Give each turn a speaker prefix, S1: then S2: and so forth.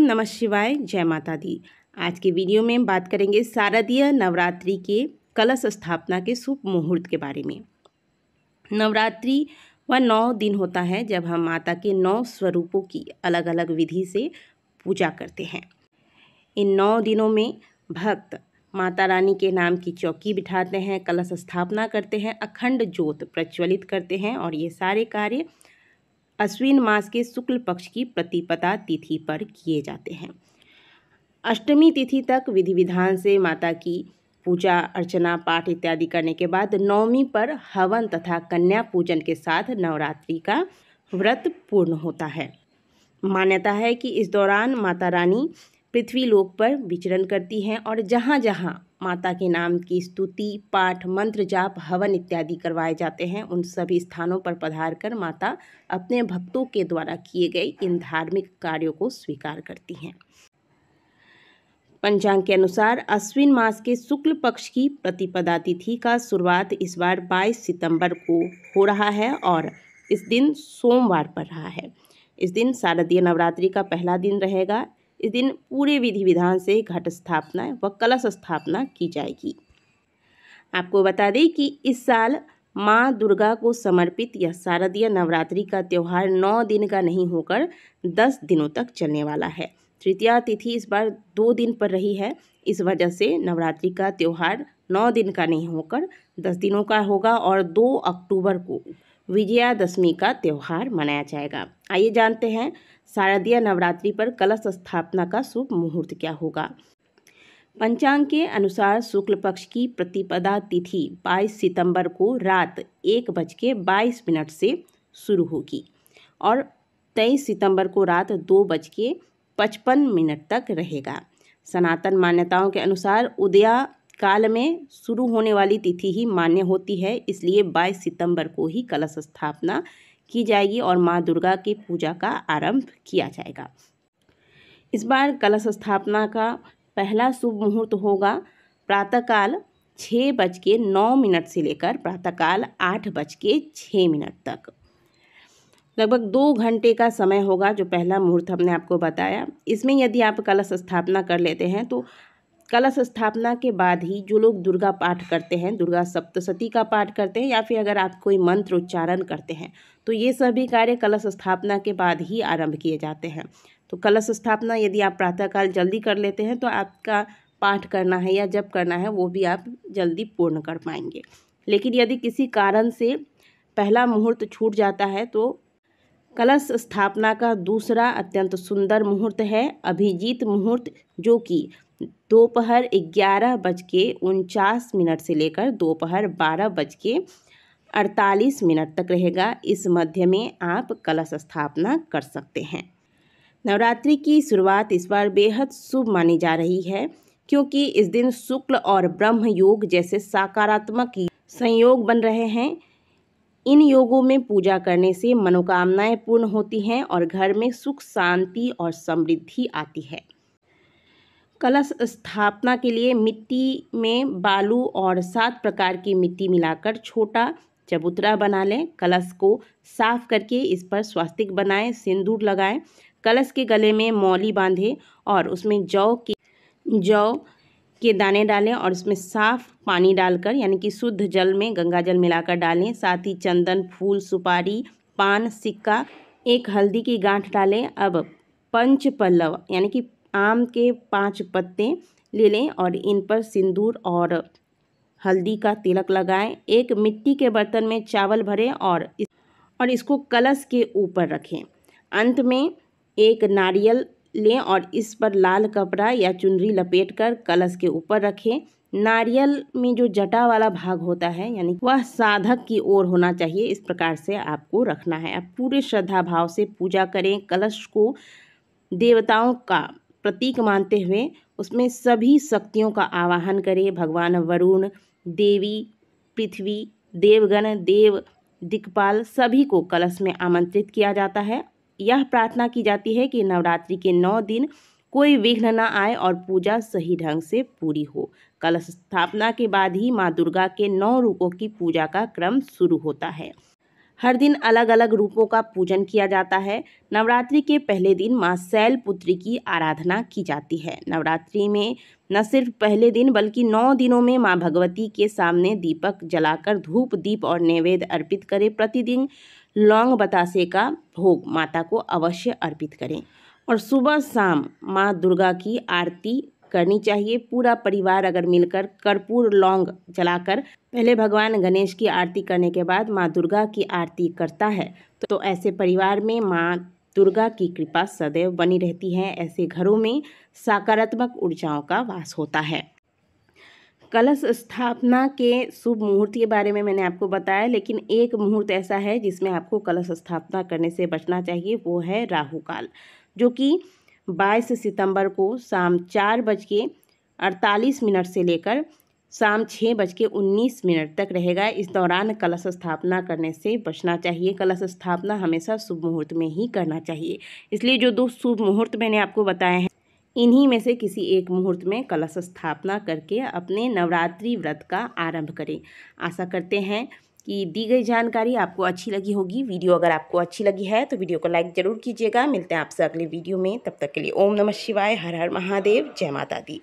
S1: नमः शिवाय, जय माता दी। आज के वीडियो में बात करेंगे शारदीय नवरात्रि के कलश स्थापना के शुभ मुहूर्त के बारे में। नवरात्रि वह 9 दिन होता है जब हम माता के 9 स्वरूपों की अलग अलग विधि से पूजा करते हैं। इन 9 दिनों में भक्त माता रानी के नाम की चौकी बिठाते हैं, कलश स्थापना करते हैं, अखंड ज्योत प्रज्वलित करते हैं और ये सारे कार्य अश्विन मास के शुक्ल पक्ष की प्रतिपदा तिथि पर किए जाते हैं। अष्टमी तिथि तक विधि विधान से माता की पूजा अर्चना पाठ इत्यादि करने के बाद नवमी पर हवन तथा कन्या पूजन के साथ नवरात्रि का व्रत पूर्ण होता है। मान्यता है कि इस दौरान माता रानी पृथ्वी लोक पर विचरण करती हैं और जहाँ जहाँ माता के नाम की स्तुति पाठ मंत्र जाप हवन इत्यादि करवाए जाते हैं, उन सभी स्थानों पर पधार कर माता अपने भक्तों के द्वारा किए गए इन धार्मिक कार्यों को स्वीकार करती हैं। पंचांग के अनुसार अश्विन मास के शुक्ल पक्ष की प्रतिपदा तिथि का शुरुआत इस बार 22 सितंबर को हो रहा है और इस दिन सोमवार पड़ रहा है। इस दिन शारदीय नवरात्रि का पहला दिन रहेगा। इस दिन पूरे विधि विधान से घट स्थापना व कलश स्थापना की जाएगी। आपको बता दें कि इस साल माँ दुर्गा को समर्पित यह शारदीय नवरात्रि का त्यौहार 9 दिन का नहीं होकर 10 दिनों तक चलने वाला है। तृतीया तिथि इस बार 2 दिन पर रही है। इस वजह से नवरात्रि का त्यौहार 9 दिन का नहीं होकर 10 दिनों का होगा और 2 अक्टूबर को विजयादशमी का त्यौहार मनाया जाएगा। आइए जानते हैं शारदीय नवरात्रि पर कलश स्थापना का शुभ मुहूर्त क्या होगा। पंचांग के अनुसार शुक्ल पक्ष की प्रतिपदा तिथि 22 सितंबर को रात 1:22 से शुरू होगी और 23 सितंबर को रात 2:55 तक रहेगा। सनातन मान्यताओं के अनुसार उदया काल में शुरू होने वाली तिथि ही मान्य होती है, इसलिए 22 सितंबर को ही कलश स्थापना की जाएगी और माँ दुर्गा की पूजा का आरंभ किया जाएगा। इस बार कलश स्थापना का पहला शुभ मुहूर्त होगा प्रातःकाल 6:09 से लेकर प्रातःकाल 8:06 तक। लगभग 2 घंटे का समय होगा जो पहला मुहूर्त हमने आपको बताया। इसमें यदि आप कलश स्थापना कर लेते हैं तो कलश स्थापना के बाद ही जो लोग दुर्गा पाठ करते हैं, दुर्गा सप्तशती का पाठ करते हैं या फिर अगर आप कोई मंत्र उच्चारण करते हैं तो ये सभी कार्य कलश स्थापना के बाद ही आरंभ किए जाते हैं। तो कलश स्थापना यदि आप प्रातःकाल जल्दी कर लेते हैं तो आपका पाठ करना है या जप करना है वो भी आप जल्दी पूर्ण कर पाएंगे। लेकिन यदि किसी कारण से पहला मुहूर्त छूट जाता है तो कलश स्थापना का दूसरा अत्यंत सुंदर मुहूर्त है अभिजीत मुहूर्त, जो कि दोपहर 11:49 से लेकर दोपहर 12:48 तक रहेगा। इस मध्य में आप कलश स्थापना कर सकते हैं। नवरात्रि की शुरुआत इस बार बेहद शुभ मानी जा रही है क्योंकि इस दिन शुक्ल और ब्रह्म योग जैसे सकारात्मक संयोग बन रहे हैं। इन योगों में पूजा करने से मनोकामनाएं पूर्ण होती हैं और घर में सुख शांति और समृद्धि आती है। कलश स्थापना के लिए मिट्टी में बालू और 7 प्रकार की मिट्टी मिलाकर छोटा चबूतरा बना लें। कलश को साफ करके इस पर स्वास्तिक बनाएं, सिंदूर लगाएं, कलश के गले में मौली बांधें और उसमें जौ के दाने डालें और उसमें साफ पानी डालकर यानी कि शुद्ध जल में गंगा जल मिलाकर डालें। साथ ही चंदन, फूल, सुपारी, पान, सिक्का, एक हल्दी की गांठ डालें। अब पंच पल्लव यानी कि आम के 5 पत्ते ले लें और इन पर सिंदूर और हल्दी का तिलक लगाएं। एक मिट्टी के बर्तन में चावल भरें और इसको कलश के ऊपर रखें। अंत में एक नारियल लें और इस पर लाल कपड़ा या चुनरी लपेटकर कलश के ऊपर रखें। नारियल में जो जटा वाला भाग होता है यानी वह साधक की ओर होना चाहिए। इस प्रकार से आपको रखना है। आप पूरे श्रद्धा भाव से पूजा करें। कलश को देवताओं का प्रतीक मानते हुए उसमें सभी शक्तियों का आवाहन करें। भगवान वरुण, देवी पृथ्वी, देवगण, देव दिक्पाल सभी को कलश में आमंत्रित किया जाता है। यह प्रार्थना की जाती है कि नवरात्रि के 9 दिन कोई विघ्न न आए और पूजा सही ढंग से पूरी हो। कलश स्थापना के बाद ही माँ दुर्गा के 9 रूपों की पूजा का क्रम शुरू होता है। हर दिन अलग अलग रूपों का पूजन किया जाता है। नवरात्रि के पहले दिन माँ शैलपुत्री की आराधना की जाती है। नवरात्रि में न सिर्फ पहले दिन बल्कि 9 दिनों में माँ भगवती के सामने दीपक जलाकर धूप दीप और नैवेद्य अर्पित करें। प्रतिदिन लौंग बतासे का भोग माता को अवश्य अर्पित करें और सुबह शाम माँ दुर्गा की आरती करनी चाहिए। पूरा परिवार अगर मिलकर कर्पूर लौंग जलाकर पहले भगवान गणेश की आरती करने के बाद माँ दुर्गा की आरती करता है तो ऐसे परिवार में माँ दुर्गा की कृपा सदैव बनी रहती है। ऐसे घरों में सकारात्मक ऊर्जाओं का वास होता है। कलश स्थापना के शुभ मुहूर्त के बारे में मैंने आपको बताया, लेकिन एक मुहूर्त ऐसा है जिसमें आपको कलश स्थापना करने से बचना चाहिए, वो है राहु काल, जो कि 22 सितंबर को शाम 4:48 से लेकर शाम 6:19 तक रहेगा। इस दौरान कलश स्थापना करने से बचना चाहिए। कलश स्थापना हमेशा शुभ मुहूर्त में ही करना चाहिए। इसलिए जो 2 शुभ मुहूर्त मैंने आपको बताए हैं, इन्हीं में से किसी एक मुहूर्त में कलश स्थापना करके अपने नवरात्रि व्रत का आरंभ करें। आशा करते हैं कि दी गई जानकारी आपको अच्छी लगी होगी। वीडियो अगर आपको अच्छी लगी है तो वीडियो को लाइक ज़रूर कीजिएगा। मिलते हैं आपसे अगले वीडियो में, तब तक के लिए ओम नमः शिवाय, हर हर महादेव, जय माता दी।